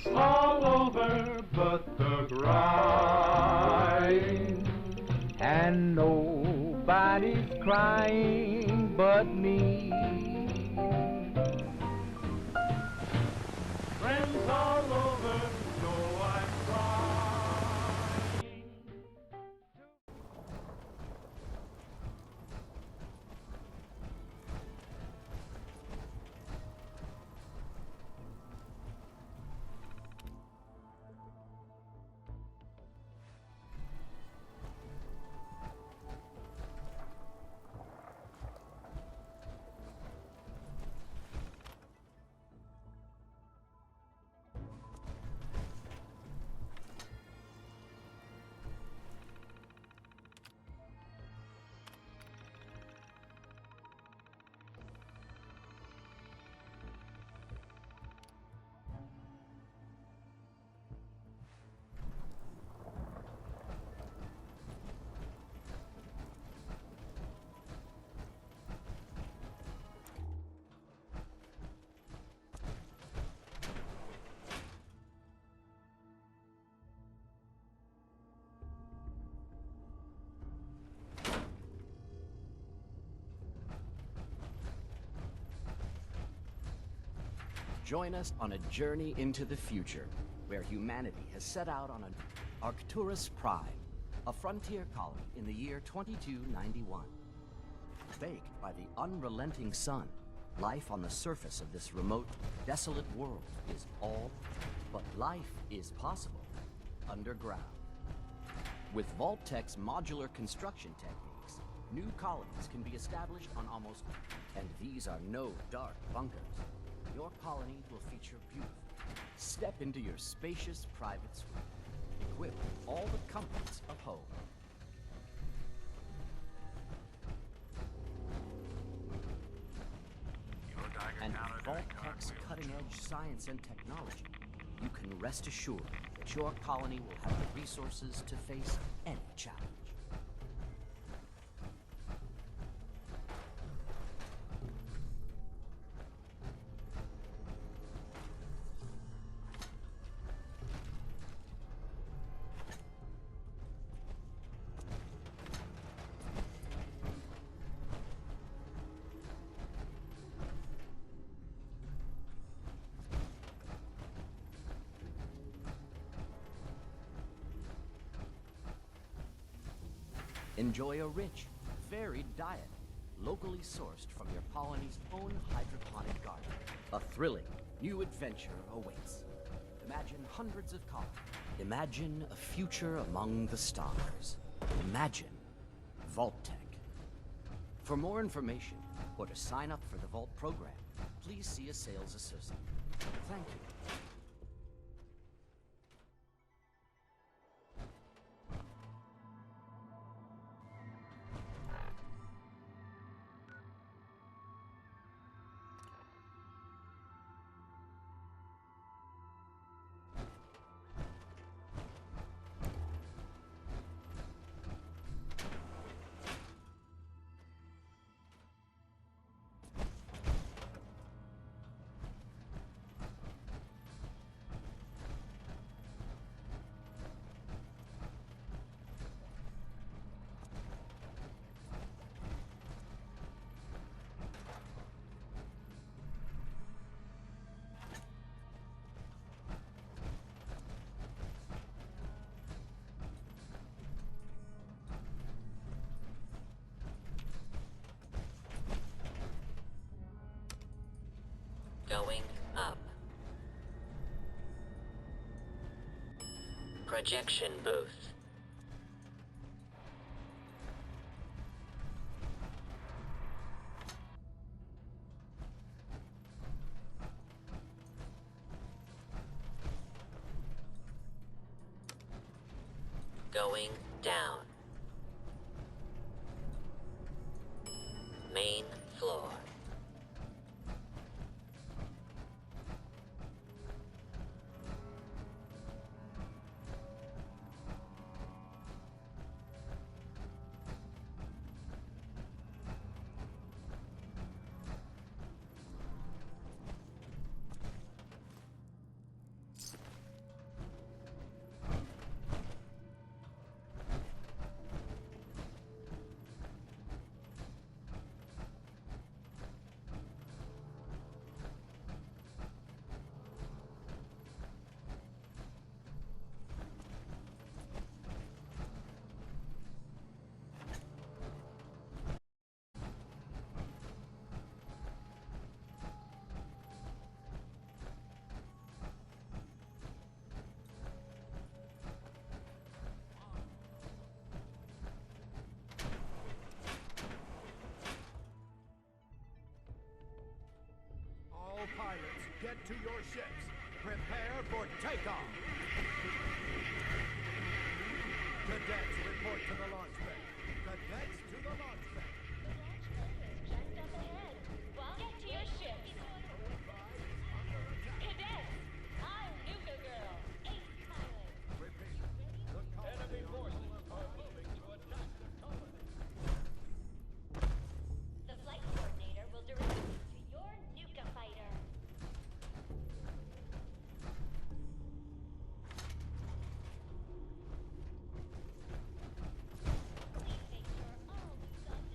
It's all over but the grind. And nobody's crying but me. Friends all over know I'm crying. Join us on a journey into the future, where humanity has set out on an Arcturus Prime, a frontier colony in the year 2291. Baked by the unrelenting sun, life on the surface of this remote, desolate world is all, but life is possible underground. With Vault-Tech's modular construction techniques, new colonies can be established on almost, and these are no dark bunkers. Your colony will feature beautiful. Step into your spacious private suite, equipped with all the comforts of home. And with Vault-Tech's cutting-edge science and technology, you can rest assured that your colony will have the resources to face any challenge. Enjoy a rich, varied diet, locally sourced from your colony's own hydroponic garden. A thrilling new adventure awaits. Imagine hundreds of colonies. Imagine a future among the stars. Imagine Vault-Tech. For more information or to sign up for the Vault program, please see a sales associate. Thank you. Going up. Projection booth. Going down. Main floor. Get to your ships. Prepare for takeoff. Cadets report to the launch bay. Cadets to the launch bay. Just up ahead. Well, get to your ships. Cadets, I'm Nuka Girl, Ace Pilot. Repeat. The enemy forces are moving to attack the colony. The flight coordinator will direct you to your Nuka fighter. Please make sure all new subs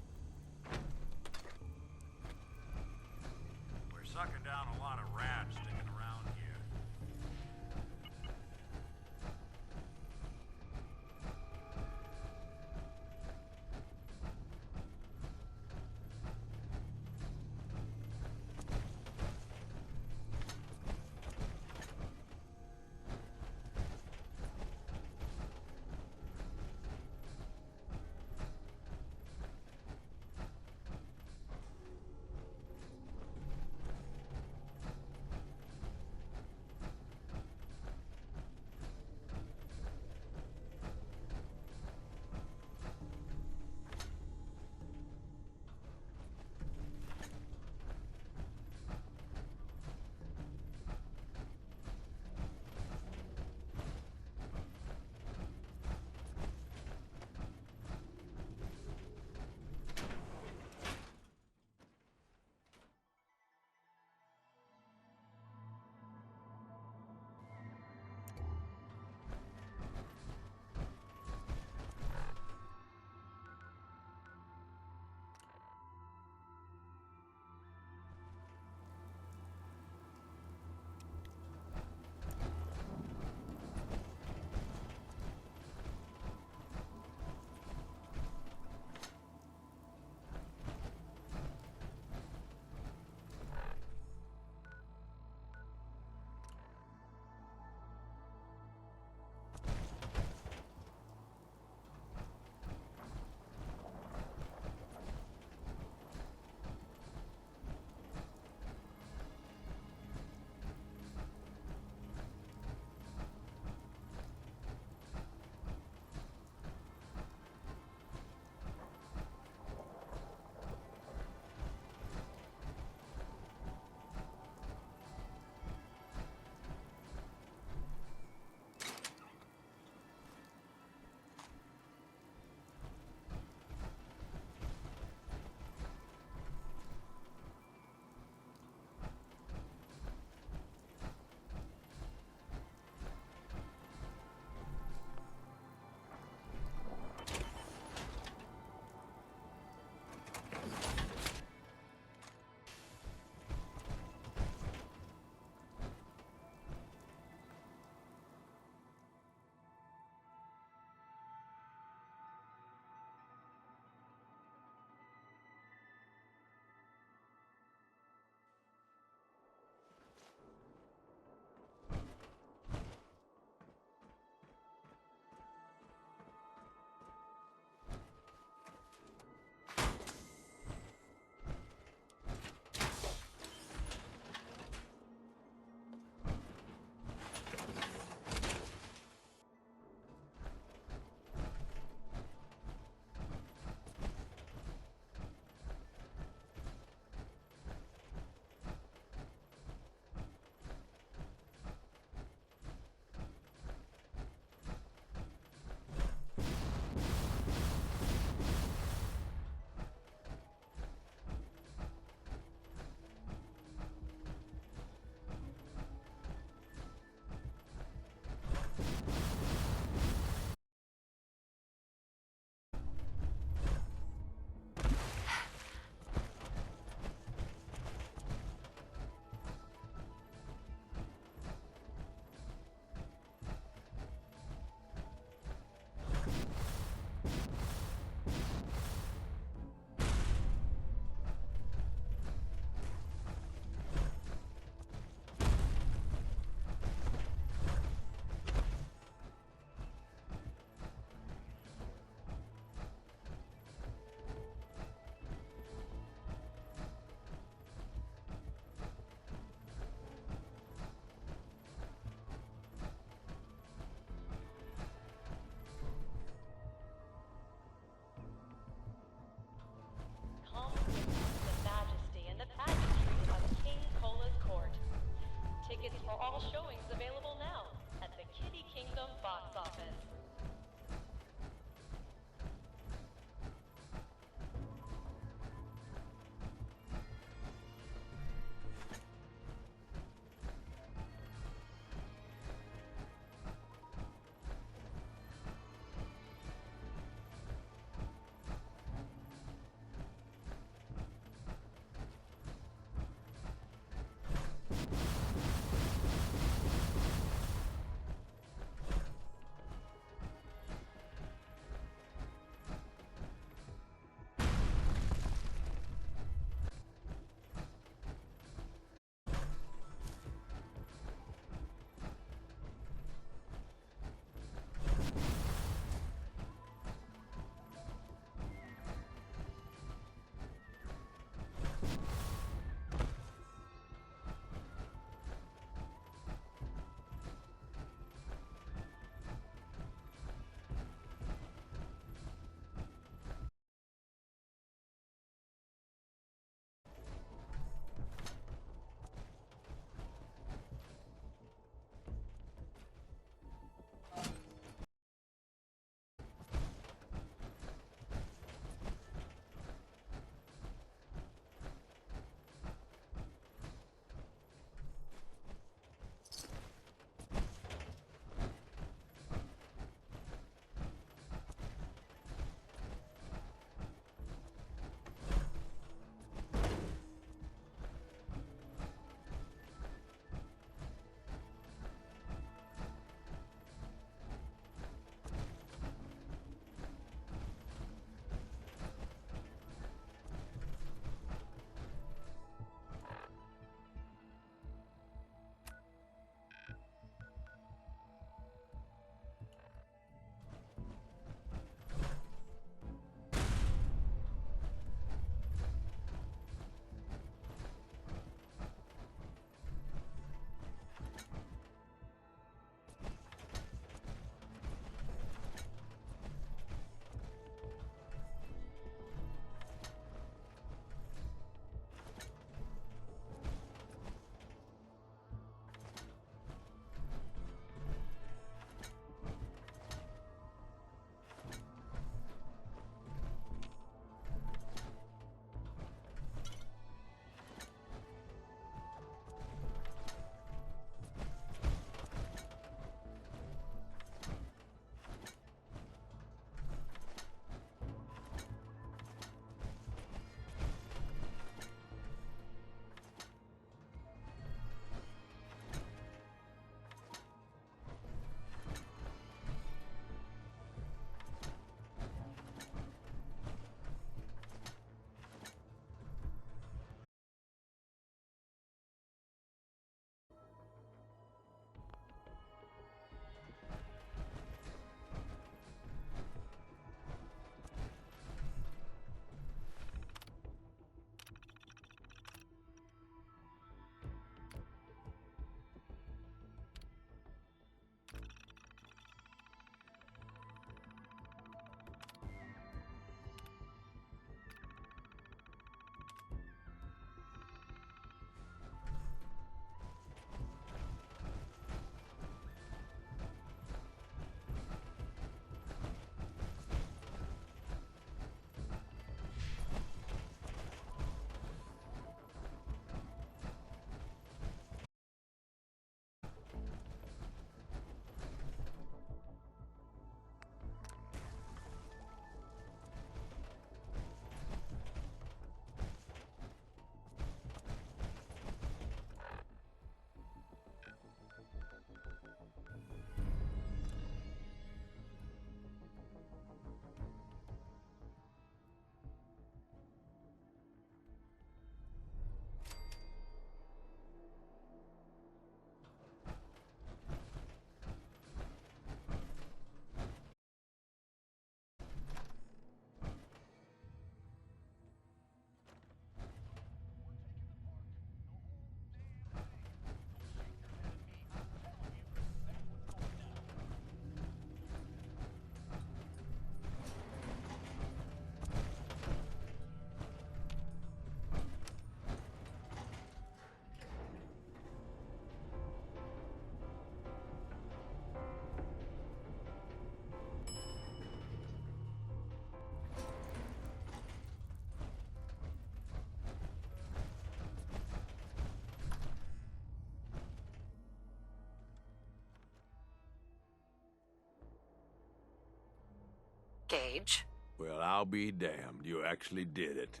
Gage. Well, I'll be damned. You actually did it.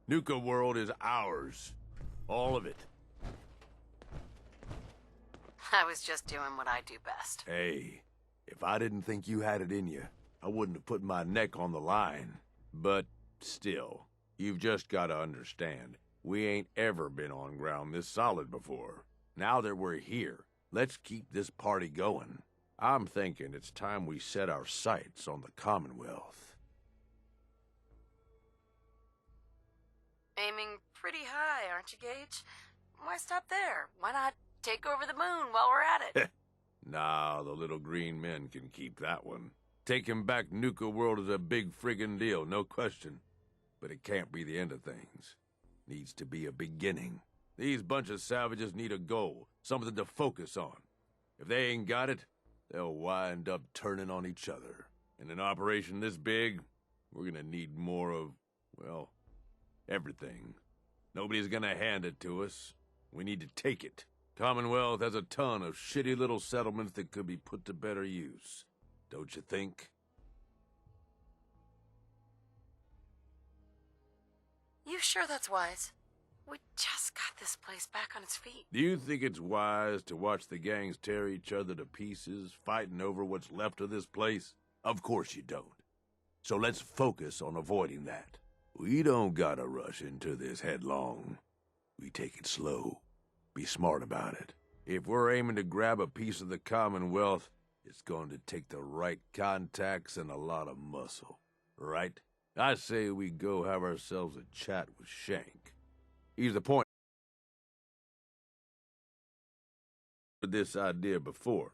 Nuka World is ours. All of it. I was just doing what I do best. Hey, if I didn't think you had it in you, I wouldn't have put my neck on the line. But still, you've just got to understand, we ain't ever been on ground this solid before. Now that we're here, let's keep this party going. I'm thinking it's time we set our sights on the Commonwealth. Aiming pretty high, aren't you, Gage? Why stop there? Why not take over the moon while we're at it? Nah, the little green men can keep that one. Taking back Nuka World is a big friggin' deal, no question. But it can't be the end of things. Needs to be a beginning. These bunch of savages need a goal, something to focus on. If they ain't got it, they'll wind up turning on each other. In an operation this big, we're gonna need more of, well, everything. Nobody's gonna hand it to us. We need to take it. Commonwealth has a ton of shitty little settlements that could be put to better use. Don't you think? You sure that's wise? We just got this place back on its feet. Do you think it's wise to watch the gangs tear each other to pieces, fighting over what's left of this place? Of course you don't. So let's focus on avoiding that. We don't gotta rush into this headlong. We take it slow. Be smart about it. If we're aiming to grab a piece of the Commonwealth, it's going to take the right contacts and a lot of muscle. Right? I say we go have ourselves a chat with Shank. He's the point of this idea before.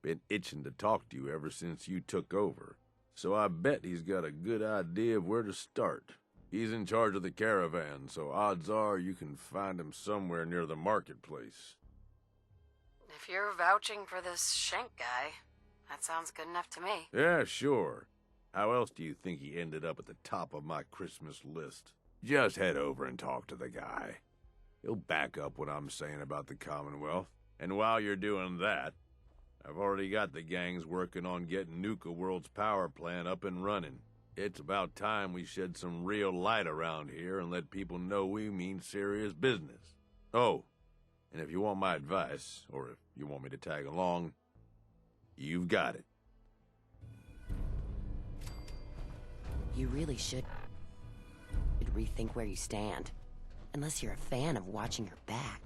Been itching to talk to you ever since you took over. So I bet he's got a good idea of where to start. He's in charge of the caravan, so odds are you can find him somewhere near the marketplace. If you're vouching for this Shank guy, that sounds good enough to me. Yeah, sure. How else do you think he ended up at the top of my Christmas list? Just head over and talk to the guy. He'll back up what I'm saying about the Commonwealth. And while you're doing that, I've already got the gangs working on getting Nuka World's power plant up and running. It's about time we shed some real light around here and let people know we mean serious business. Oh, and if you want my advice, or if you want me to tag along, you've got it. You really should rethink where you stand. Unless you're a fan of watching your back.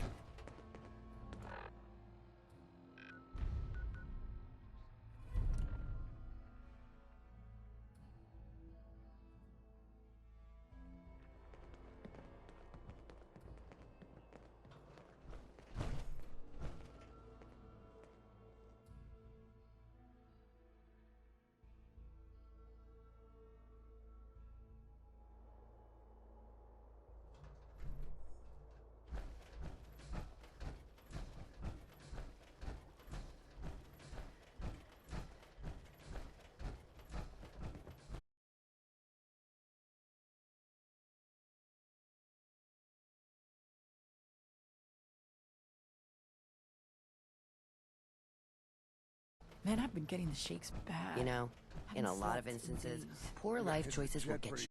Man, I've been getting the shakes bad. You know, in a Haven't lot of slept in instances, days. poor life choices will get you.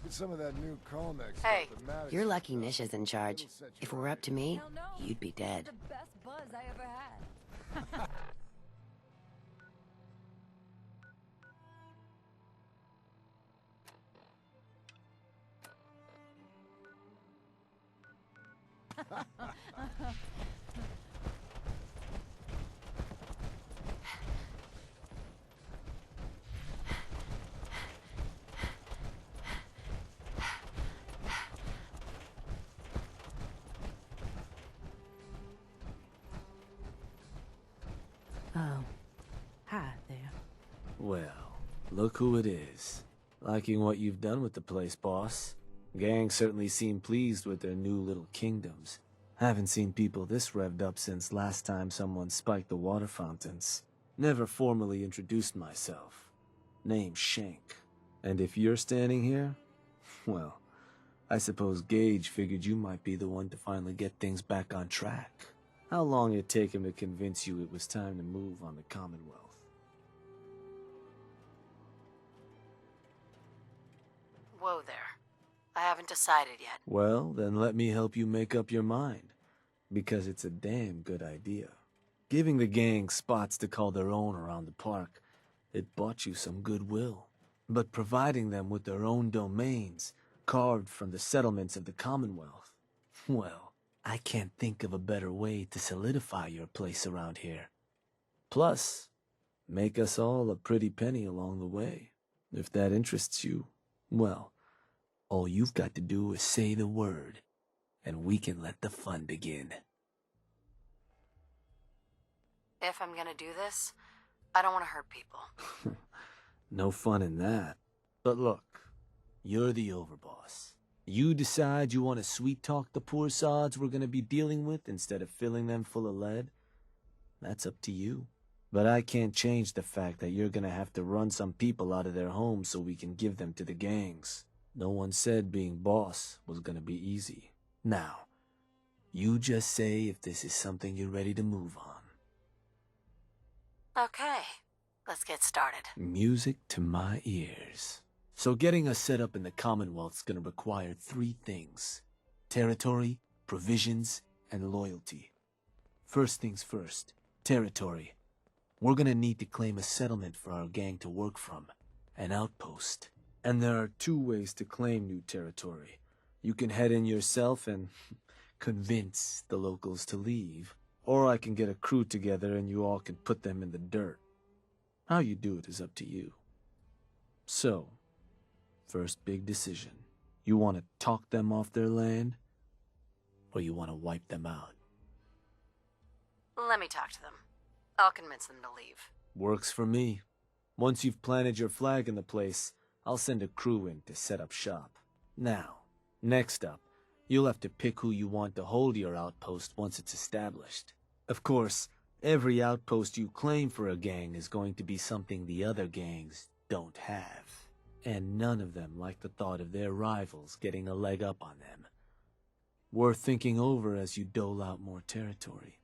Get some of that new Calmex. Hey, stuff that Maddox you're lucky does. Nish is in charge. It'll set you If it were right. up to me, Hell no. you'd be dead. The best buzz I ever had. Oh, hi there. Well, look who it is. Liking what you've done with the place, boss. Gang certainly seem pleased with their new little kingdoms. Haven't seen people this revved up since last time someone spiked the water fountains. Never formally introduced myself. Name's Shank. And if you're standing here, well, I suppose Gage figured you might be the one to finally get things back on track. How long it take him to convince you it was time to move on the Commonwealth? Whoa there. I haven't decided yet. Well, then let me help you make up your mind. Because it's a damn good idea. Giving the gang spots to call their own around the park, it bought you some goodwill. But providing them with their own domains, carved from the settlements of the Commonwealth, well, I can't think of a better way to solidify your place around here. Plus, make us all a pretty penny along the way. If that interests you, well, all you've got to do is say the word, and we can let the fun begin. If I'm gonna do this, I don't want to hurt people. No fun in that. But look, you're the overboss. You decide you want to sweet-talk the poor sods we're gonna be dealing with instead of filling them full of lead. That's up to you. But I can't change the fact that you're gonna have to run some people out of their homes so we can give them to the gangs. No one said being boss was gonna be easy. Now, you just say if this is something you're ready to move on. Okay, let's get started. Music to my ears. So getting us set up in the Commonwealth's gonna require 3 things. Territory, provisions, and loyalty. First things first, territory. We're gonna need to claim a settlement for our gang to work from. An outpost. And there are 2 ways to claim new territory. You can head in yourself and convince the locals to leave. Or I can get a crew together and you all can put them in the dirt. How you do it is up to you. So, first big decision. You want to talk them off their land? Or you want to wipe them out? Let me talk to them. I'll convince them to leave. Works for me. Once you've planted your flag in the place, I'll send a crew in to set up shop. Now, next up, you'll have to pick who you want to hold your outpost once it's established. Of course, every outpost you claim for a gang is going to be something the other gangs don't have. And none of them like the thought of their rivals getting a leg up on them. Worth thinking over as you dole out more territory.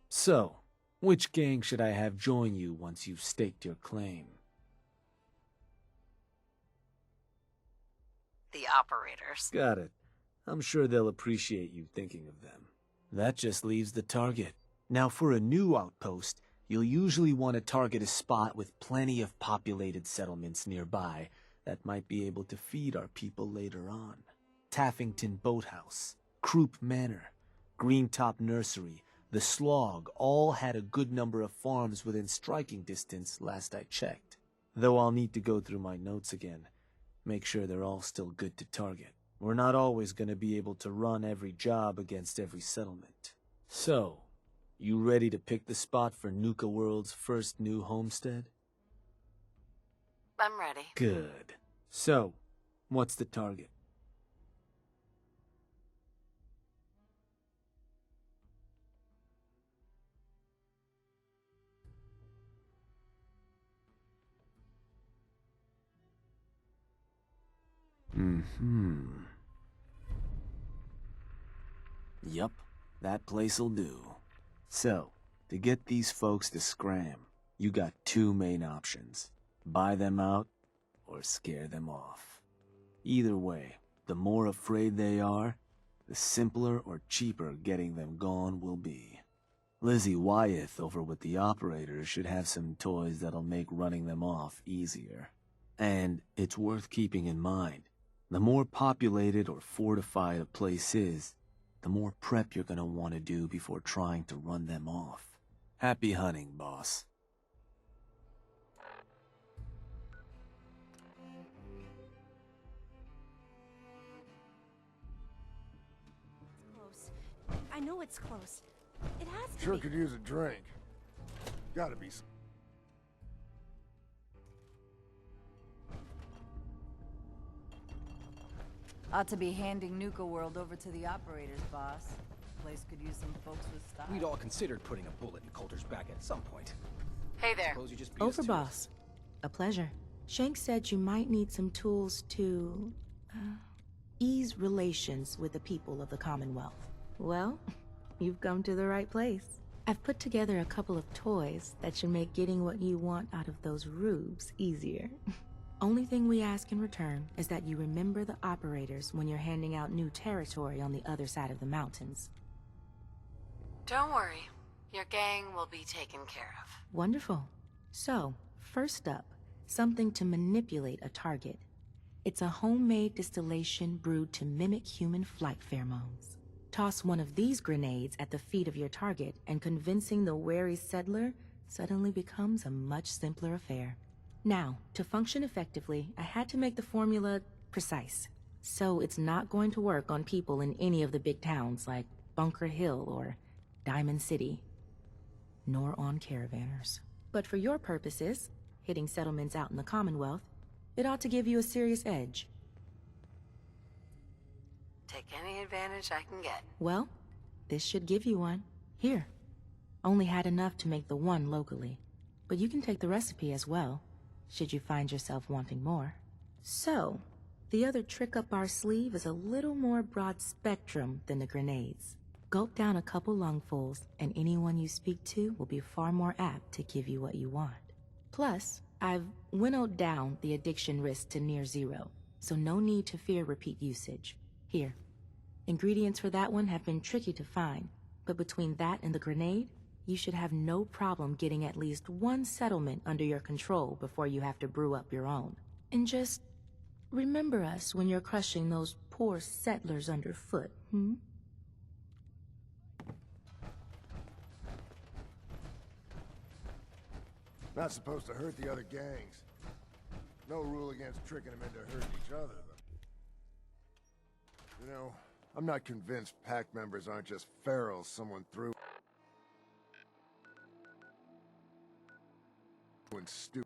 So, which gang should I have join you once you've staked your claim? The operators. Got it. I'm sure they'll appreciate you thinking of them. That just leaves the target. Now for a new outpost, you'll usually want to target a spot with plenty of populated settlements nearby that might be able to feed our people later on. Taffington Boathouse, Croup Manor, Greentop Nursery, the Slog all had a good number of farms within striking distance last I checked. Though I'll need to go through my notes again, make sure they're all still good to target. We're not always going to be able to run every job against every settlement. So, you ready to pick the spot for Nuka World's first new homestead? I'm ready. Good. So, what's the target? Yup, that place'll do. So, to get these folks to scram, you got 2 main options. Buy them out, or scare them off. Either way, the more afraid they are, the simpler or cheaper getting them gone will be. Lizzie Wyeth over with the operators should have some toys that'll make running them off easier. And it's worth keeping in mind, the more populated or fortified a place is, the more prep you're gonna want to do before trying to run them off. Happy hunting, boss. Close. I know it's close. It has to Sure be. could use a drink. Gotta be some. Ought to be handing Nuka World over to the operators, boss. Place could use some folks with style. We'd all considered putting a bullet in Coulter's back at some point. Hey there. Suppose you just beat us to it. Overboss. A pleasure. Shank said you might need some tools to ease relations with the people of the Commonwealth. Well, you've come to the right place. I've put together a couple of toys that should make getting what you want out of those rubes easier. Only thing we ask in return is that you remember the operators when you're handing out new territory on the other side of the mountains. Don't worry. Your gang will be taken care of. Wonderful. So, first up, something to manipulate a target. It's a homemade distillation brewed to mimic human flight pheromones. Toss one of these grenades at the feet of your target, and convincing the wary settler suddenly becomes a much simpler affair. Now, to function effectively, I had to make the formula precise. So it's not going to work on people in any of the big towns like Bunker Hill or Diamond City, nor on caravanners. But for your purposes, hitting settlements out in the Commonwealth, it ought to give you a serious edge. Take any advantage I can get. Well, this should give you one. Here. Only had enough to make the one locally, but you can take the recipe as well, should you find yourself wanting more. So, the other trick up our sleeve is a little more broad spectrum than the grenades. Gulp down a couple lungfuls, and anyone you speak to will be far more apt to give you what you want. Plus, I've winnowed down the addiction risk to near zero, so no need to fear repeat usage. Here. Ingredients for that one have been tricky to find, but between that and the grenade, you should have no problem getting at least one settlement under your control before you have to brew up your own. And just remember us when you're crushing those poor settlers underfoot, Not supposed to hurt the other gangs. No rule against tricking them into hurting each other, though. You know, I'm not convinced pack members aren't just ferals someone threw and stupid.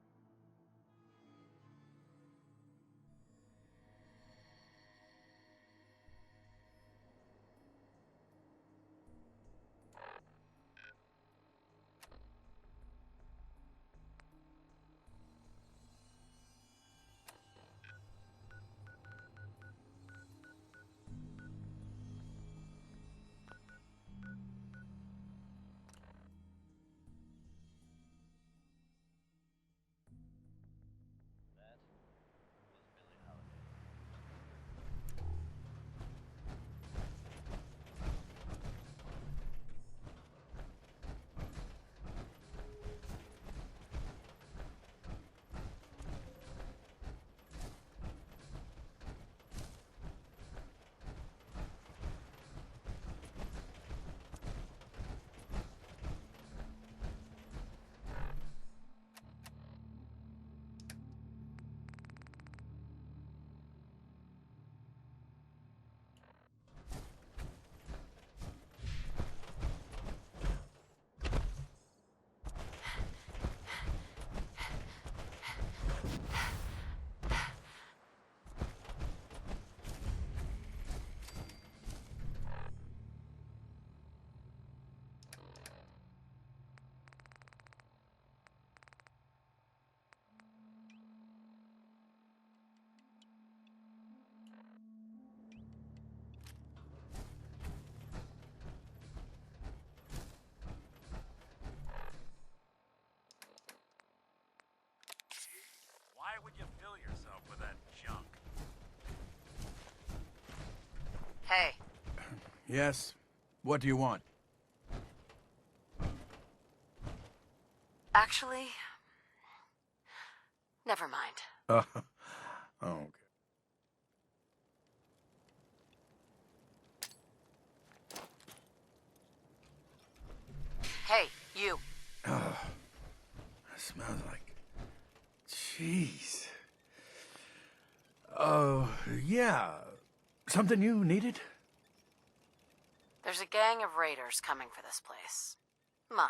Why would you fill yourself with that junk? Hey. Yes? What do you want? Actually, never mind. Okay. Hey, you. That smells like cheese. Yeah. Something you needed? There's a gang of raiders coming for this place. Mine.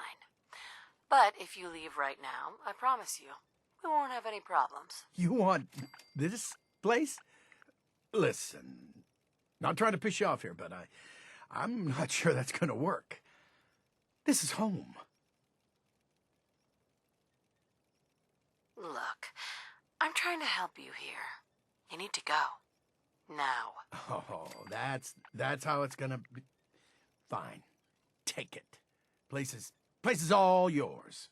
But if you leave right now, I promise you, we won't have any problems. You want this place? Listen, not trying to piss you off here, but I'm not sure that's gonna work. This is home. Look, I'm trying to help you here. You need to go. Now. Oh, that's how it's gonna be. Fine. Take it. Place is all yours.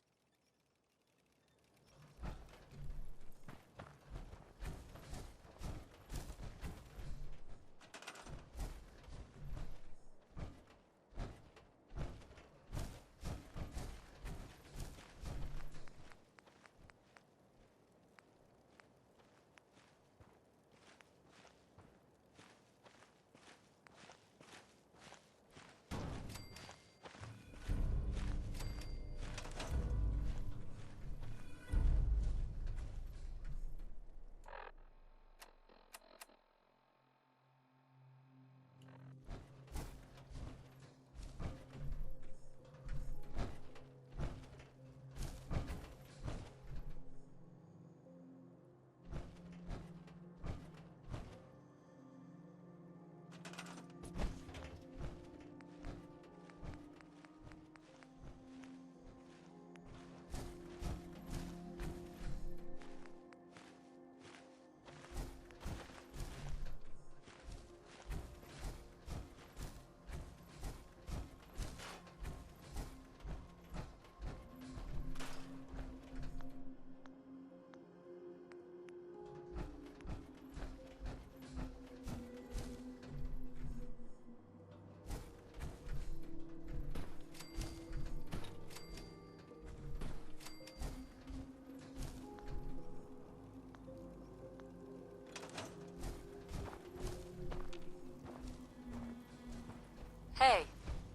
Hey,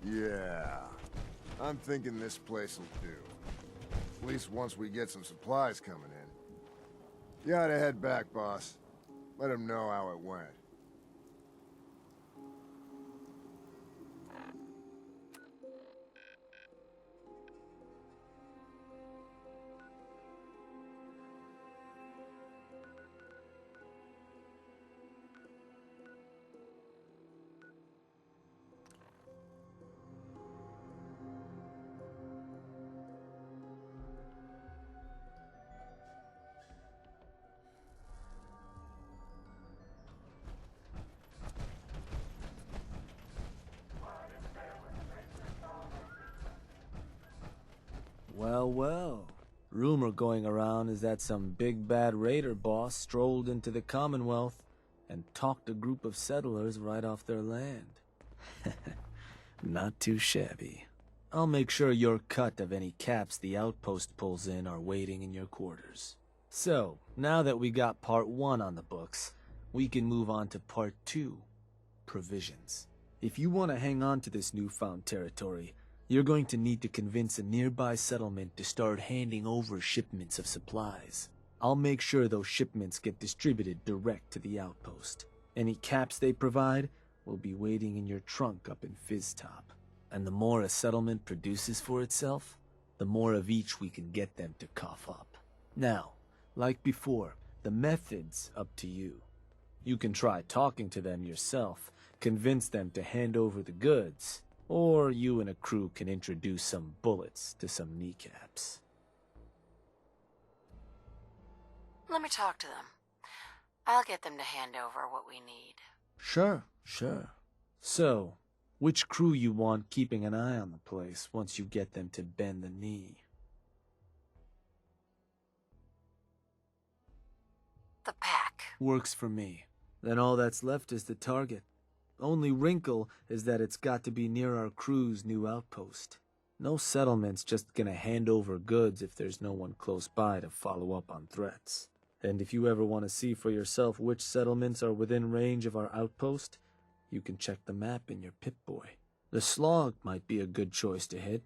Yeah. I'm thinking this place will do. At least once we get some supplies coming in. You ought to head back, boss. Let him know how it went. Well, well. Rumor going around is that some big bad raider boss strolled into the Commonwealth and talked a group of settlers right off their land. Not too shabby. I'll make sure your cut of any caps the outpost pulls in are waiting in your quarters. So, now that we got part 1 on the books, we can move on to part 2, provisions. If you want to hang on to this newfound territory, you're going to need to convince a nearby settlement to start handing over shipments of supplies. I'll make sure those shipments get distributed direct to the outpost. Any caps they provide will be waiting in your trunk up in Fizztop. And the more a settlement produces for itself, the more of each we can get them to cough up. Now, like before, the method's up to you. You can try talking to them yourself, convince them to hand over the goods, or you and a crew can introduce some bullets to some kneecaps. let me talk to them. I'll get them to hand over what we need. Sure. So, which crew you want keeping an eye on the place once you get them to bend the knee? The pack. Works for me. Then all that's left is the target. Only wrinkle is that it's got to be near our crew's new outpost. No settlement's just gonna hand over goods if there's no one close by to follow up on threats. And if you ever want to see for yourself which settlements are within range of our outpost, you can check the map in your Pip-Boy. The Slog might be a good choice to hit,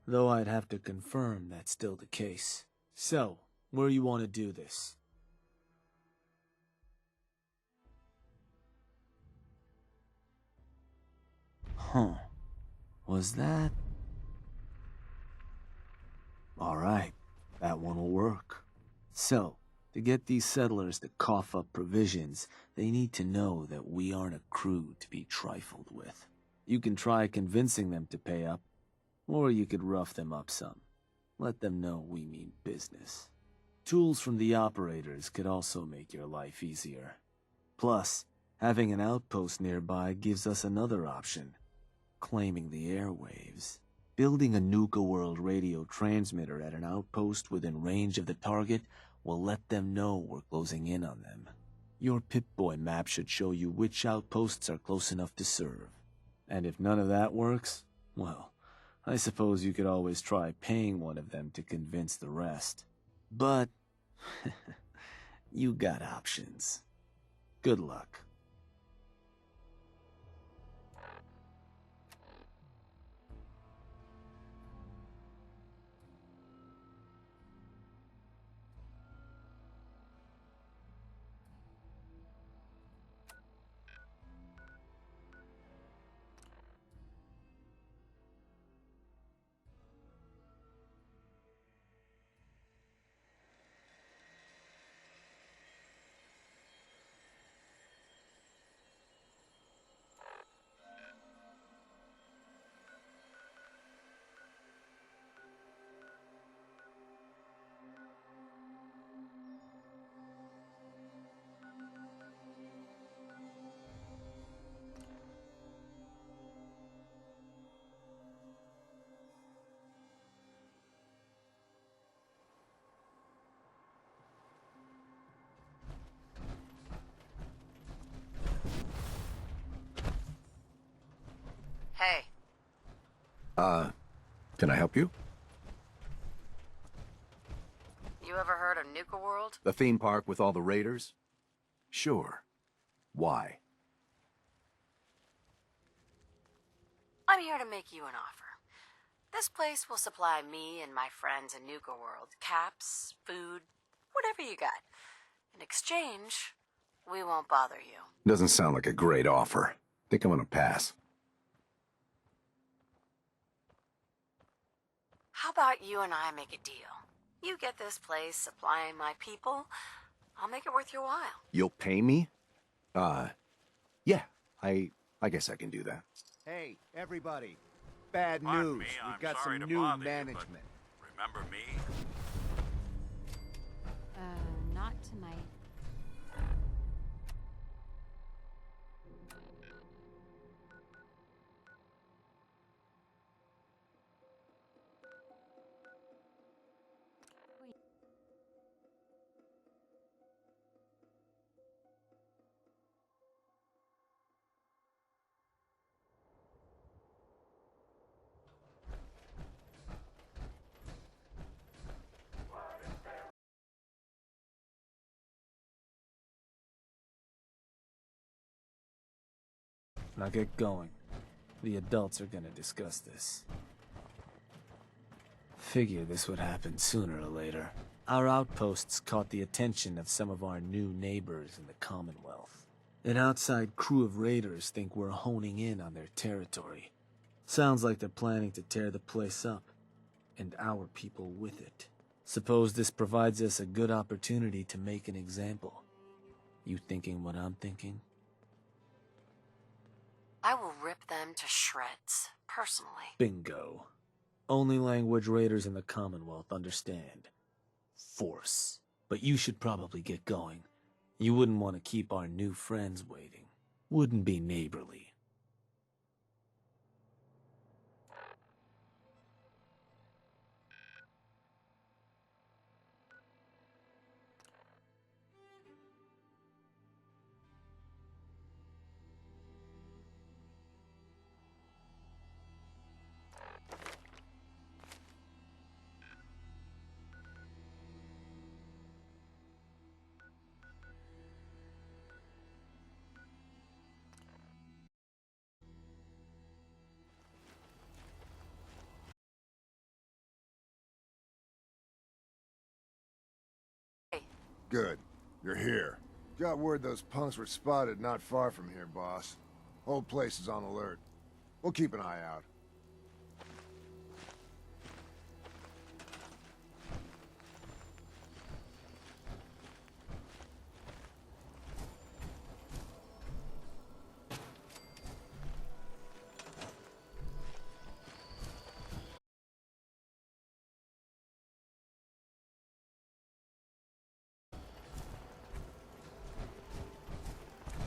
though I'd have to confirm that's still the case. So, where you want to do this? Huh. Was that... Alright, that one will work. So, to get these settlers to cough up provisions, they need to know that we aren't a crew to be trifled with. You can try convincing them to pay up, or you could rough them up some. Let them know we mean business. Tools from the operators could also make your life easier. Plus, having an outpost nearby gives us another option. Claiming the airwaves. Building a Nuka World radio transmitter at an outpost within range of the target will let them know we're closing in on them. Your Pip-Boy map should show you which outposts are close enough to serve. And if none of that works, well, I suppose you could always try paying one of them to convince the rest. But, you got options. Good luck. Hey. Can I help you? You ever heard of Nuka World? The theme park with all the raiders? Sure. Why? I'm here to make you an offer. This place will supply me and my friends in Nuka World caps, food, whatever you got. In exchange, we won't bother you. Doesn't sound like a great offer. Think I'm gonna pass. How about you and I make a deal? You get this place supplying my people, I'll make it worth your while. You'll pay me? Yeah. I guess I can do that. Hey, everybody. Bad Pardon news. me, We've I'm got sorry some to new bother you, but management. remember me? Not tonight. Now get going. The adults are gonna discuss this. Figure this would happen sooner or later. Our outposts caught the attention of some of our new neighbors in the Commonwealth. An outside crew of raiders think we're honing in on their territory. Sounds like they're planning to tear the place up, and our people with it. Suppose this provides us a good opportunity to make an example. You thinking what I'm thinking? I will rip them to shreds, personally. Bingo. Only language raiders in the Commonwealth understand. Force. But you should probably get going. You wouldn't want to keep our new friends waiting. Wouldn't be neighborly. Good. You're here. Got word those punks were spotted not far from here, boss. Whole place is on alert. We'll keep an eye out.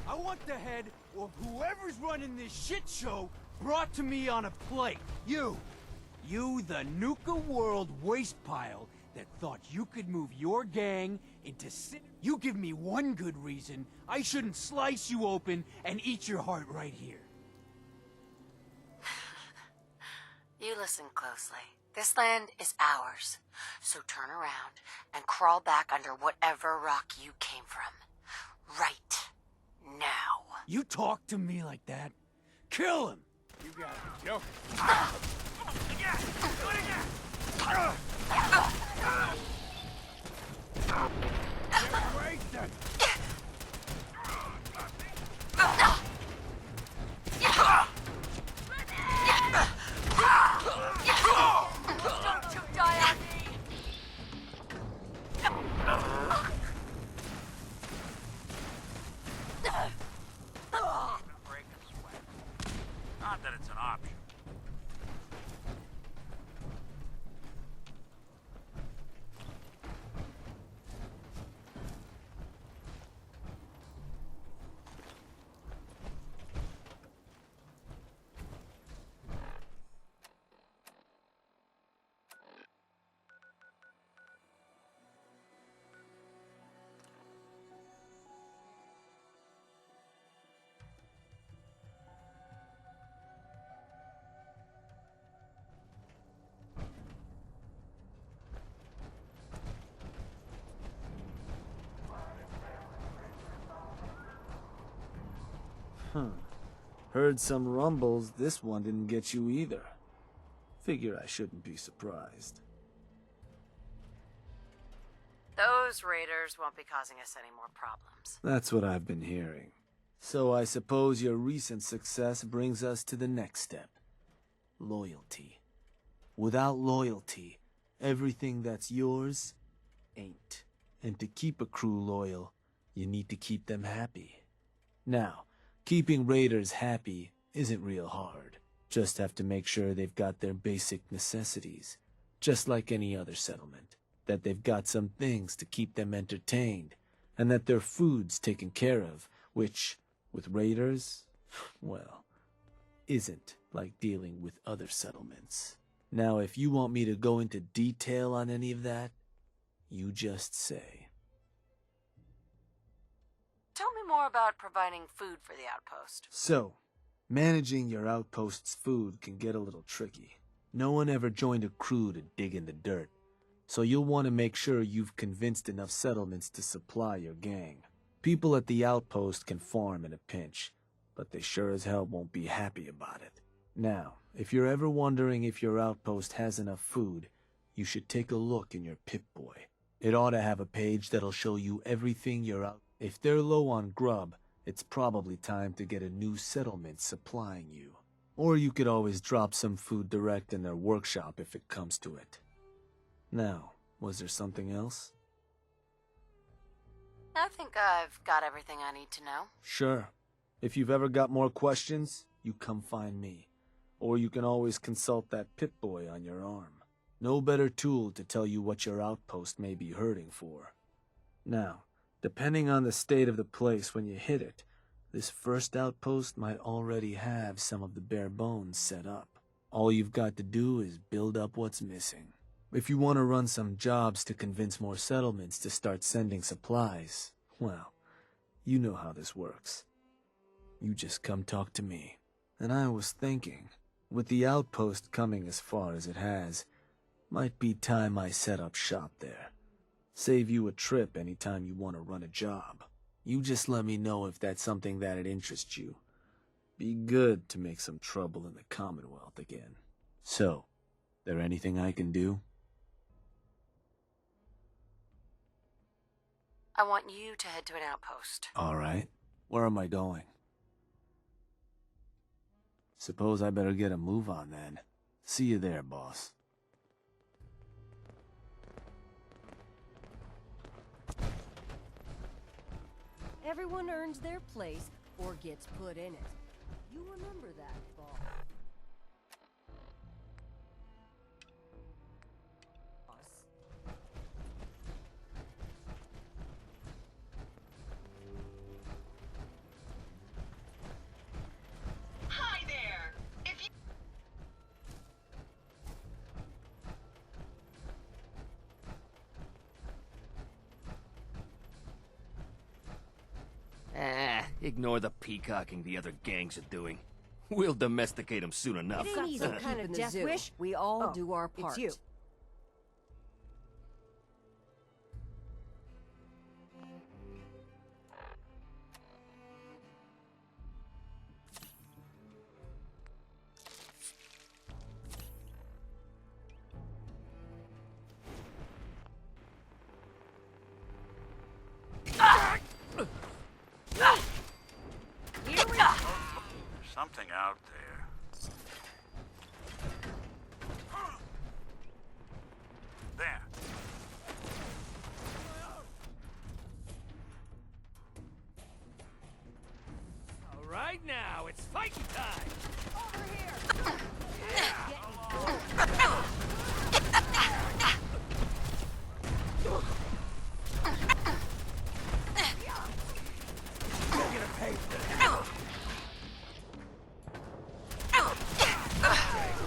I want the head of whoever's running this shit show brought to me on a plate. You, the Nuka World waste pile that thought you could move your gang into sin. You give me one good reason I shouldn't slice you open and eat your heart right here. You listen closely. This land is ours, so turn around and crawl back under whatever rock you came from. Right now. You talk to me like that? Kill him! You got it, Joker. Get wasted! Don't you die on me! Not that it's an option. Heard some rumbles, this one didn't get you either. Figure I shouldn't be surprised. Those raiders won't be causing us any more problems. That's what I've been hearing. So I suppose your recent success brings us to the next step. Loyalty. Without loyalty, everything that's yours ain't. And to keep a crew loyal, you need to keep them happy. Now, keeping raiders happy isn't real hard. Just have to make sure they've got their basic necessities, just like any other settlement. That they've got some things to keep them entertained, and that their food's taken care of, which, with raiders, well, isn't like dealing with other settlements. Now, if you want me to go into detail on any of that, you just say. Tell me more about providing food for the outpost. So, managing your outpost's food can get a little tricky. No one ever joined a crew to dig in the dirt, so you'll want to make sure you've convinced enough settlements to supply your gang. People at the outpost can farm in a pinch, but they sure as hell won't be happy about it. Now, if you're ever wondering if your outpost has enough food, you should take a look in your Pip-Boy. It ought to have a page that'll show you everything you're out. If they're low on grub, it's probably time to get a new settlement supplying you. Or you could always drop some food direct in their workshop if it comes to it. Now, was there something else? I think I've got everything I need to know. Sure. If you've ever got more questions, you come find me. Or you can always consult that Pip-Boy on your arm. No better tool to tell you what your outpost may be hurting for. Now, depending on the state of the place when you hit it, this first outpost might already have some of the bare bones set up. All you've got to do is build up what's missing. If you want to run some jobs to convince more settlements to start sending supplies, well, you know how this works. You just come talk to me. And I was thinking, with the outpost coming as far as it has, might be time I set up shop there. Save you a trip anytime you want to run a job. You just let me know if that's something that'd interest you. Be good to make some trouble in the Commonwealth again. So, there anything I can do? I want you to head to an outpost. All right. Where am I going? Suppose I better get a move on then. See you there, boss. Everyone earns their place or gets put in it. You remember that, boss. Hi there. If you Ignore the peacocking the other gangs are doing. We'll domesticate them soon enough. It ain't easy kind of death wish. We all do our part. It's you. There's something out there. There. All right now, it's fighting time. Over here.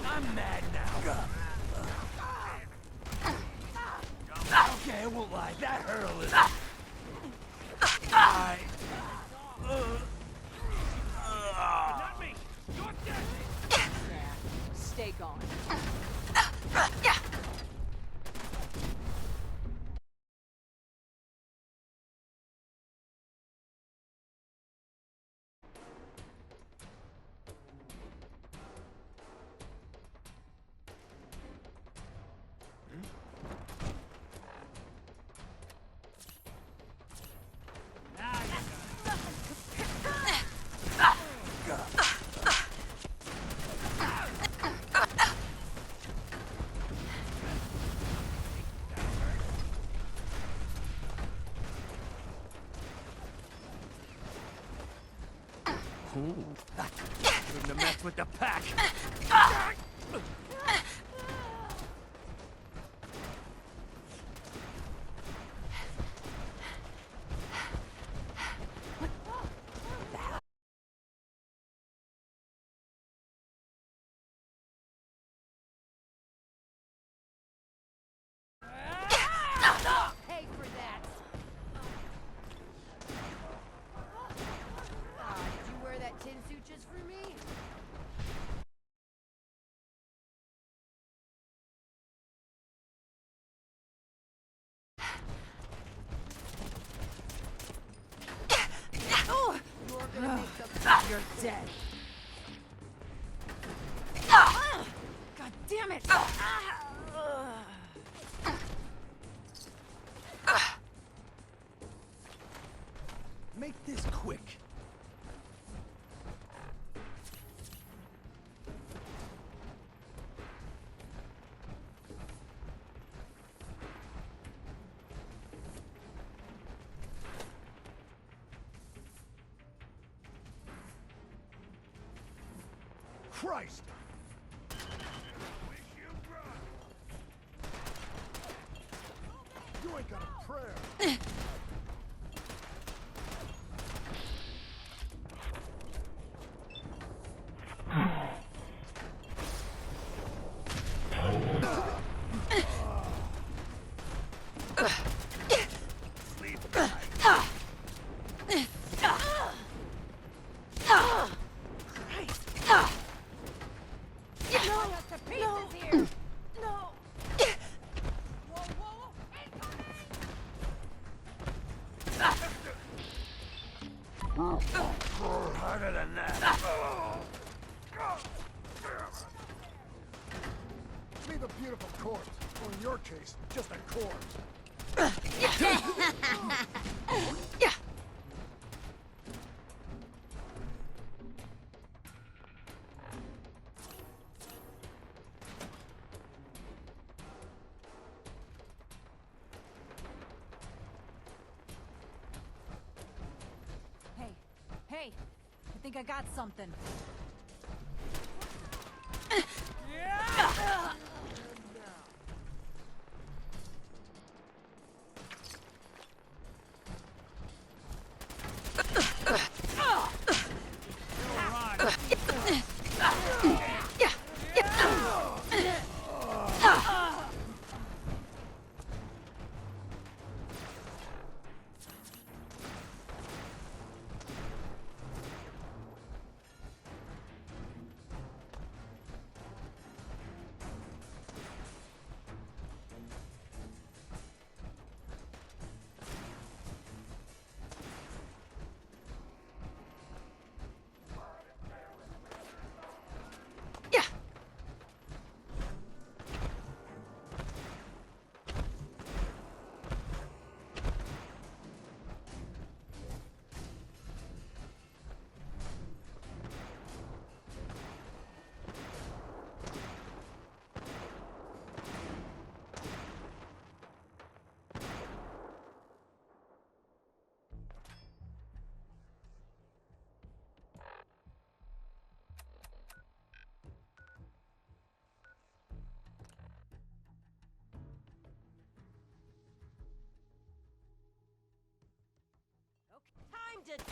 I'm mad now. Okay, I won't lie. That hurt a little. Not me. You're dead. Stay gone. Shouldn't have messed with the pack. Pay for that. Did you wear that tin suit just for me? You're gonna make the you're dead. God damn it! Make this quick. Christ! You ain't got a prayer. Harder than that. Leave a beautiful corpse, or in your case, just a corpse. Hey, I think I got something.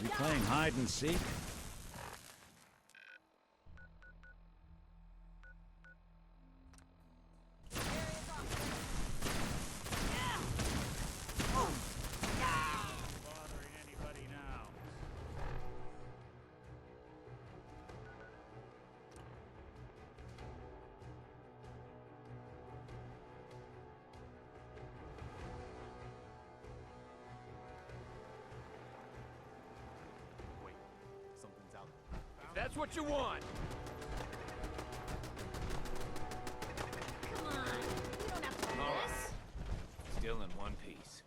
We playing hide and seek? Bothering anybody now. Something's out there. If that's what you want. Come on, you don't have to do All this. Still in one piece.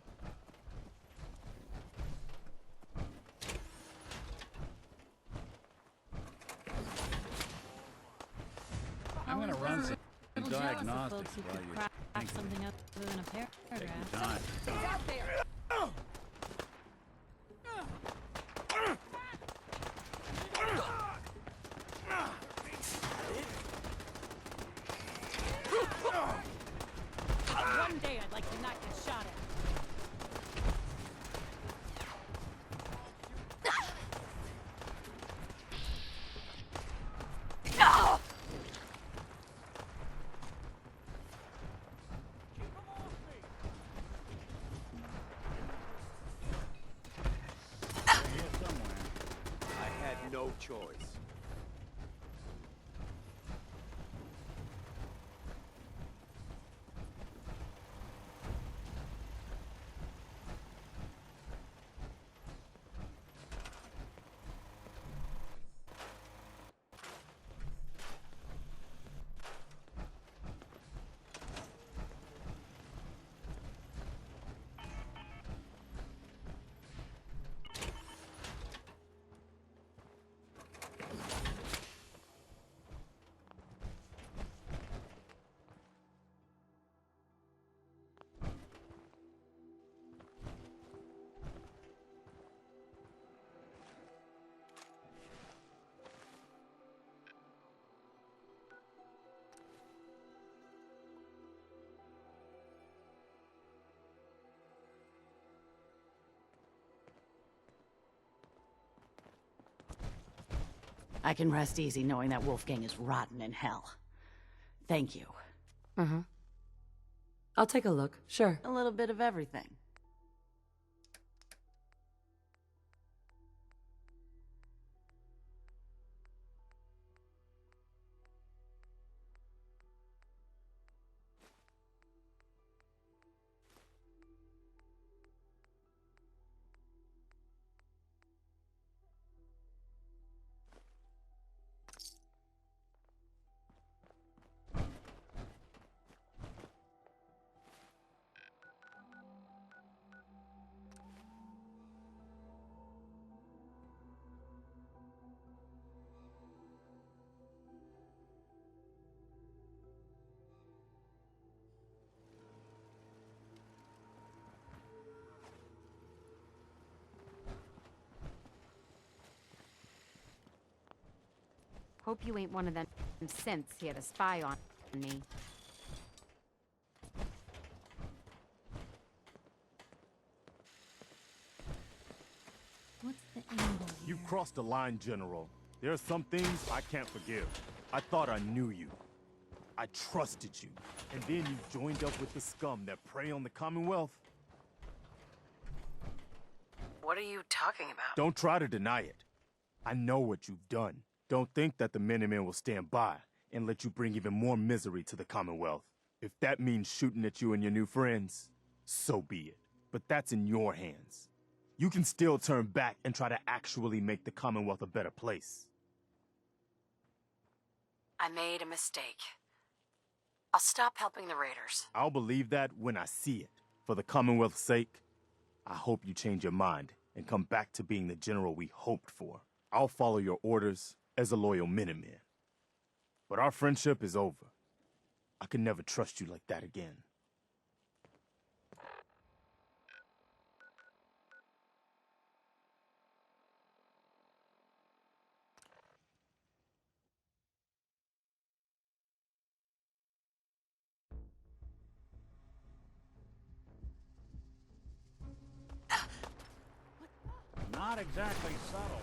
I'm gonna run some Little jealous of diagnostics folks who while could you're craft thinking. something up within a Take paragraph. your time. It's out there. no choice. I can rest easy knowing that Wolfgang is rotten in hell. Thank you. Mm-hmm. I'll take a look, sure. A little bit of everything. Hope you ain't one of them synths here to spy on me. What's the angle? You crossed the line, General. There are some things I can't forgive. I thought I knew you. I trusted you. And then you joined up with the scum that prey on the Commonwealth. What are you talking about? Don't try to deny it. I know what you've done. Don't think that the Minutemen will stand by and let you bring even more misery to the Commonwealth. If that means shooting at you and your new friends, so be it. But that's in your hands. You can still turn back and try to actually make the Commonwealth a better place. I made a mistake. I'll stop helping the Raiders. I'll believe that when I see it. For the Commonwealth's sake, I hope you change your mind and come back to being the general we hoped for. I'll follow your orders as a loyal Minuteman. But our friendship is over. I could never trust you like that again. Not exactly subtle.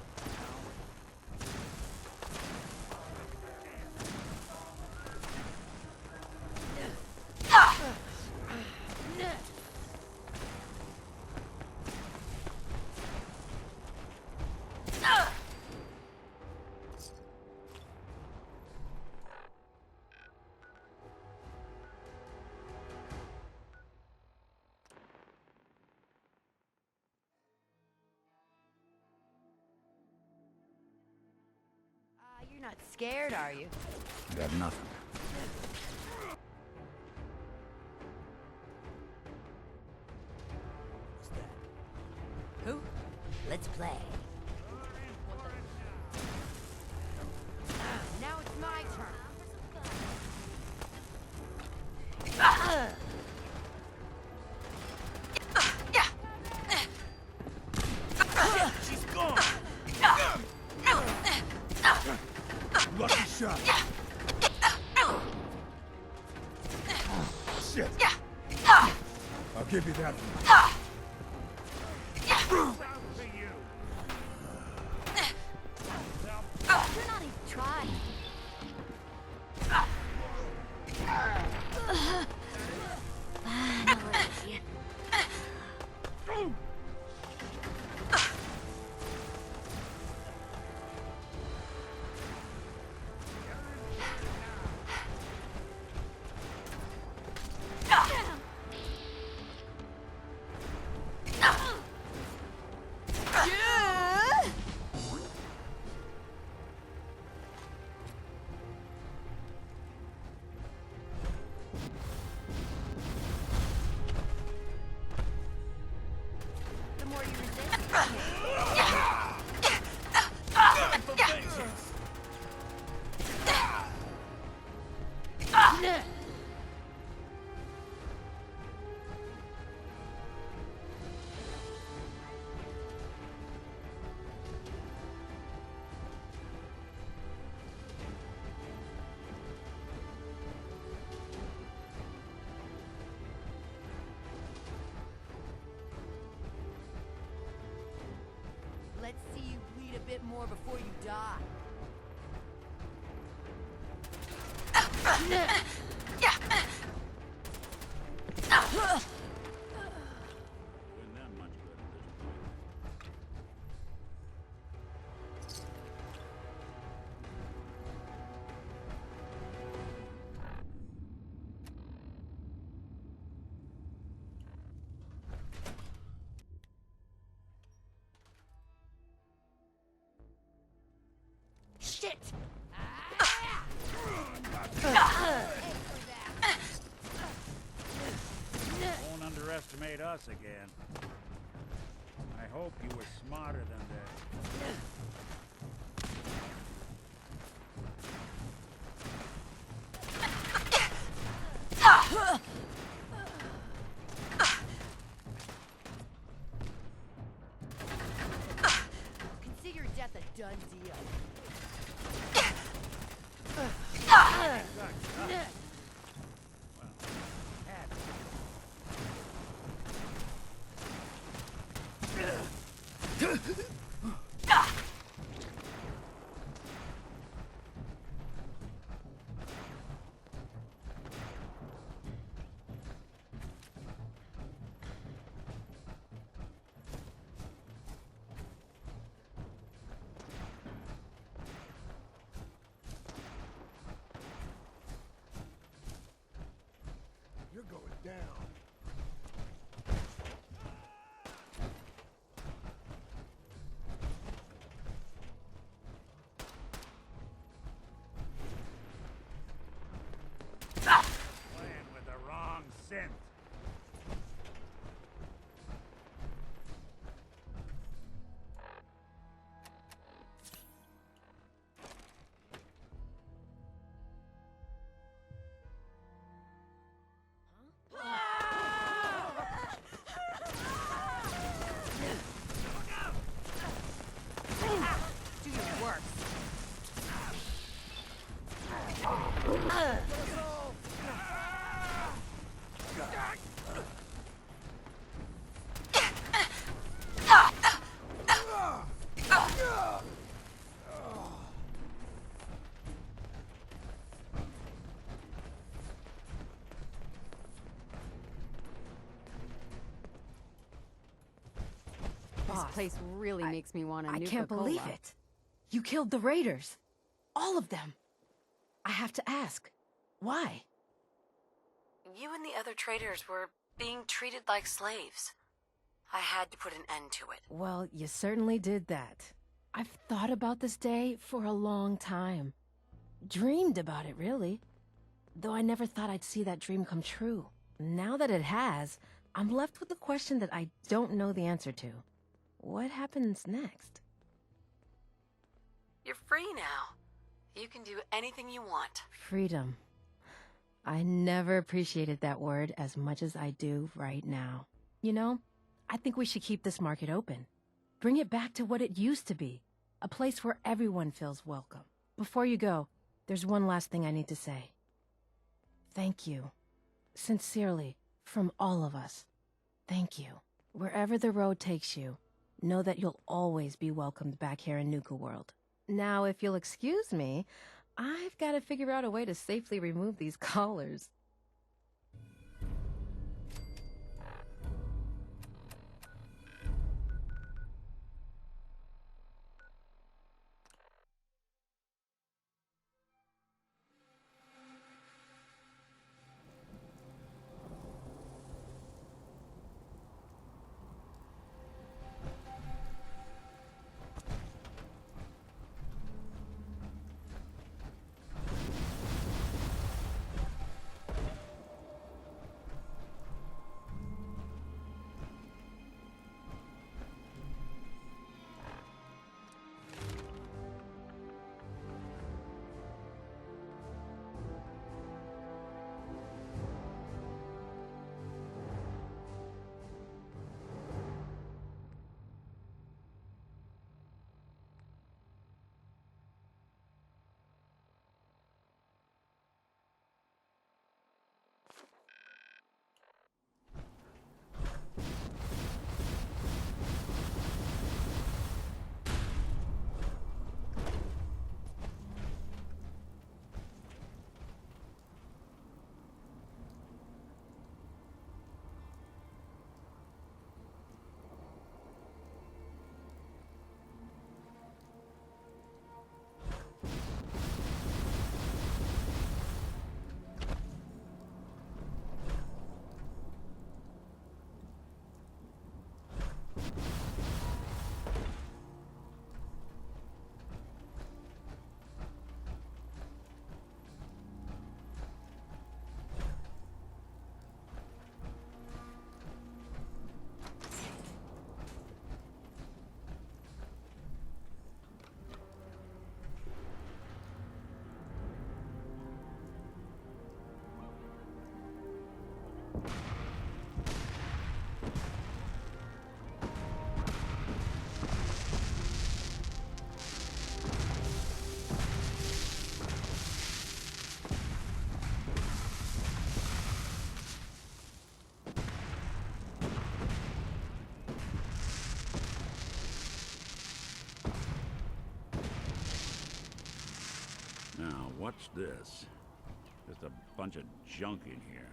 You're not scared, are you? Got nothing. Who? Let's play. Now it's my turn. She's gone! Lucky shot! Shit! I'll give you that one. You're not even trying. Finally. Let's see you bleed a bit more before you die. Doing them much good at this point. Shit! Won't underestimate us again. I hope you were smarter than this. Consider death a done deal. You're going down. Playing with the wrong synth. Do your worst. This place really makes me want a I Nuka can't believe Cola. it. You killed the raiders. All of them. I have to ask, why? You and the other traders were being treated like slaves. I had to put an end to it. Well, you certainly did that. I've thought about this day for a long time. Dreamed about it, really. Though I never thought I'd see that dream come true. Now that it has, I'm left with a question that I don't know the answer to. What happens next? You're free now. You can do anything you want. Freedom. I never appreciated that word as much as I do right now. You know, I think we should keep this market open. Bring it back to what it used to be. A place where everyone feels welcome. Before you go, there's one last thing I need to say. Thank you. Sincerely, from all of us. Thank you. Wherever the road takes you, know that you'll always be welcomed back here in Nuka World. Now, if you'll excuse me, I've got to figure out a way to safely remove these collars. Now, what's this? Just a bunch of junk in here.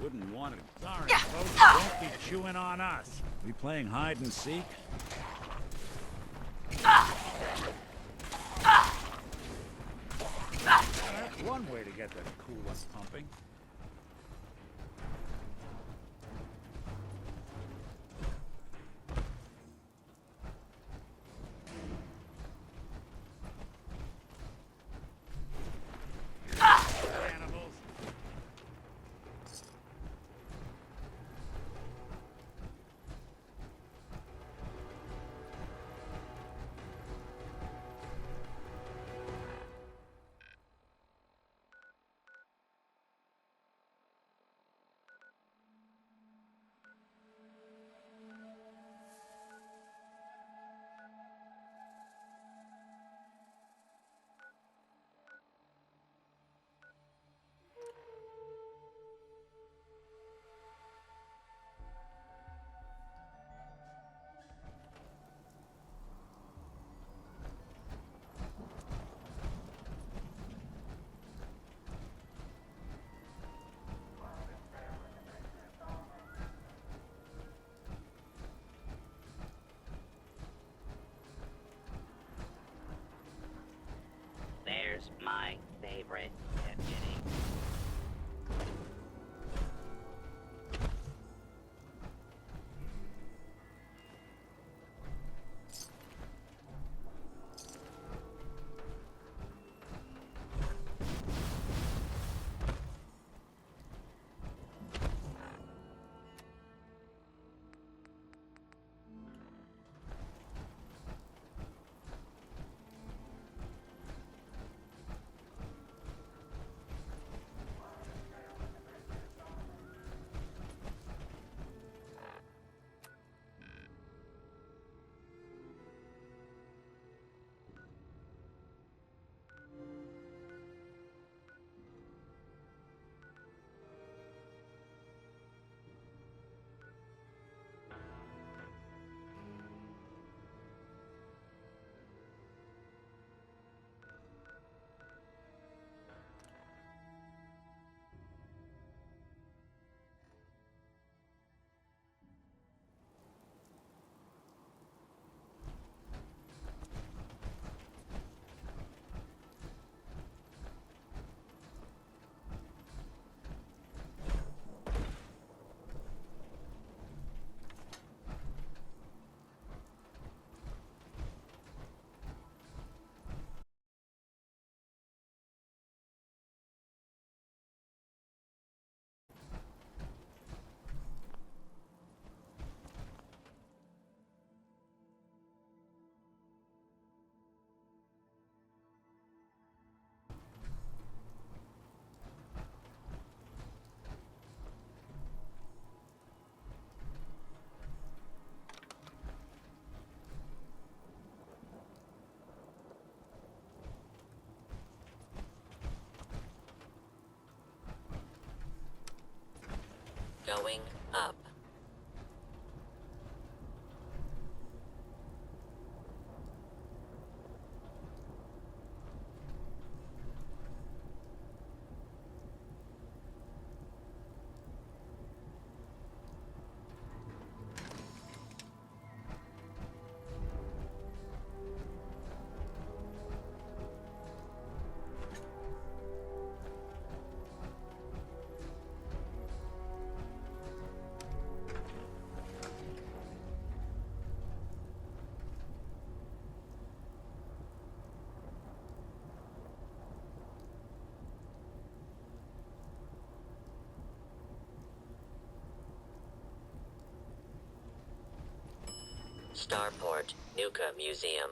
Wouldn't want it. Sorry, folks. Don't be chewing on us. We playing hide and seek? That's one way to get the coolant pumping. There's my favorite deputy. Going up. Starport, Nuka Museum.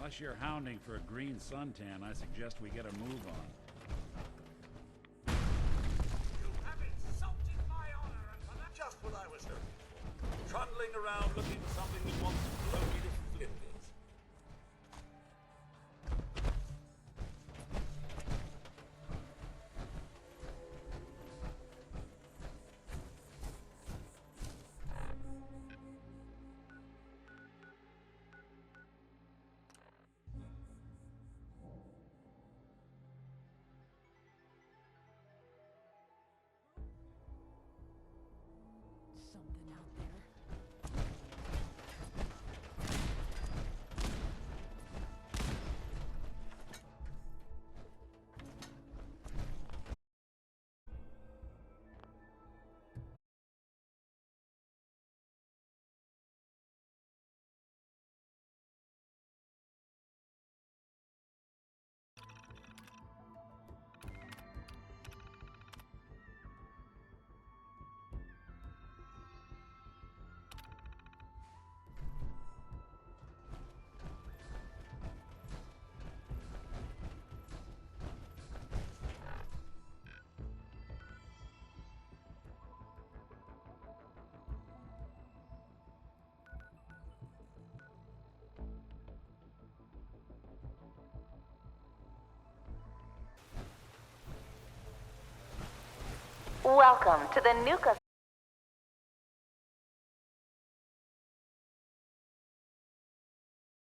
Unless you're hounding for a green suntan, I suggest we get a move on. You have insulted my honor, and for that, just what I was hoping for. Trundling around looking for something that wants to blow me to flinders. Welcome to the Nuka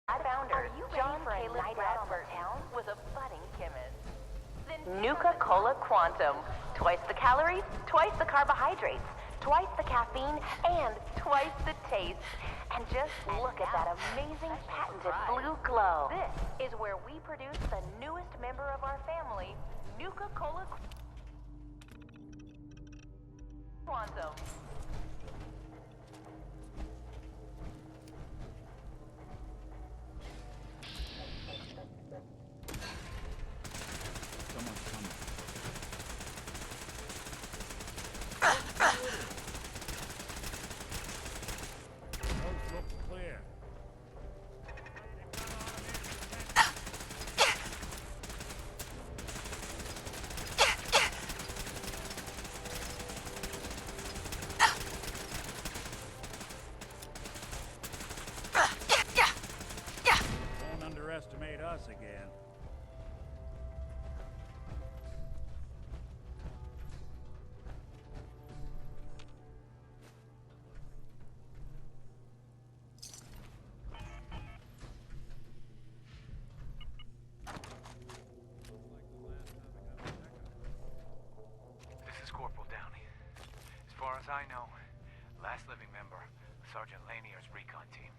founder, John Caleb Bradford, was a budding chemist. Nuka-Cola Quantum. Twice the calories, twice the carbohydrates, twice the caffeine, and twice the taste. And just look at that amazing patented blue glow. This is where we produce the newest member of our family, Nuka-Cola Quantum. Underestimate us again. This is Corporal Downey. As far as I know, last living member of Sergeant Lanier's recon team.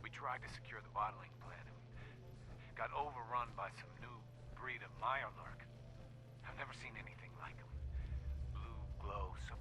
We tried to secure the bottling plant and got overrun by some new breed of Mirelurk. I've never seen anything like them. Blue glow, so...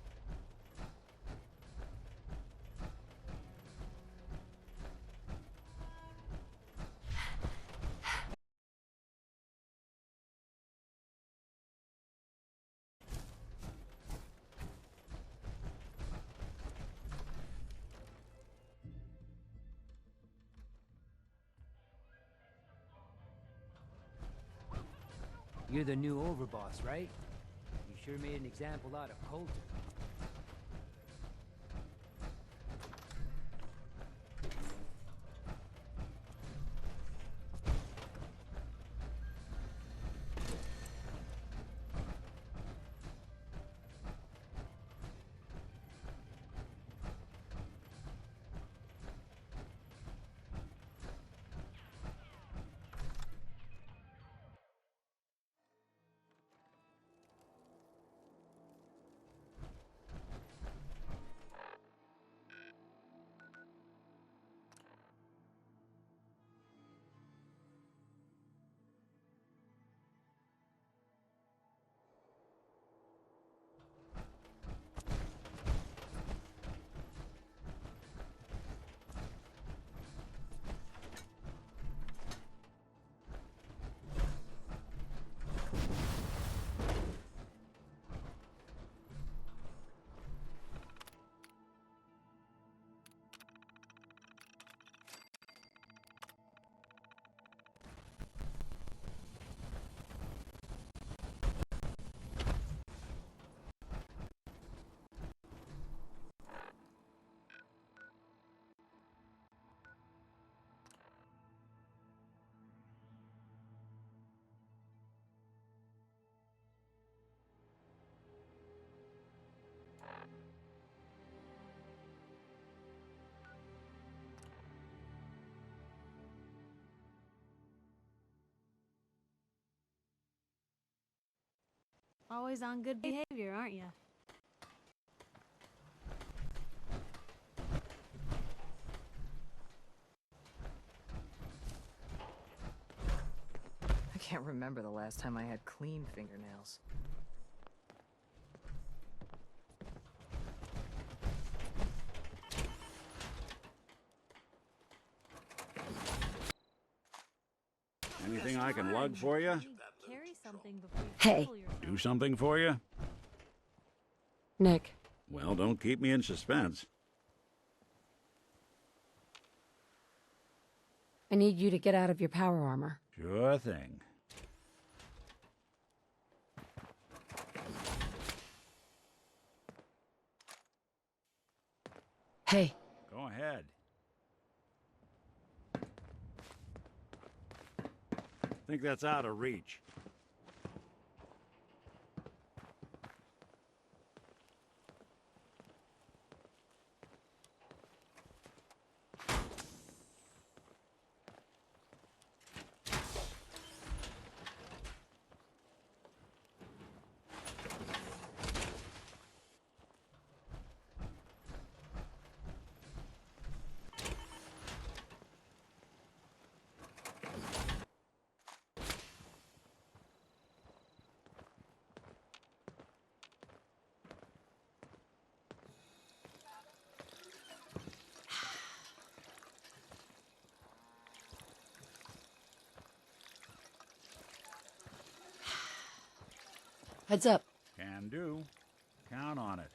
You're the new overboss, right? You sure made an example out of Colton. Always on good behavior, aren't you? I can't remember the last time I had clean fingernails. Anything I can lug for you? Carry something before you Hey. kill yourself. Do something for you? Nick, Well, don't keep me in suspense. I need you to get out of your power armor. Sure thing. Hey. Go ahead. Think that's out of reach. Heads up. Can do. Count on it.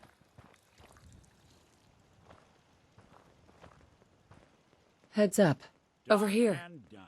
Heads up. Over here. And done.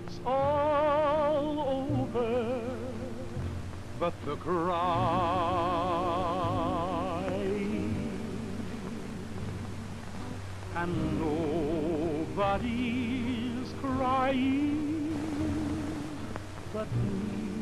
It's all over, but the cry, and nobody's crying but me.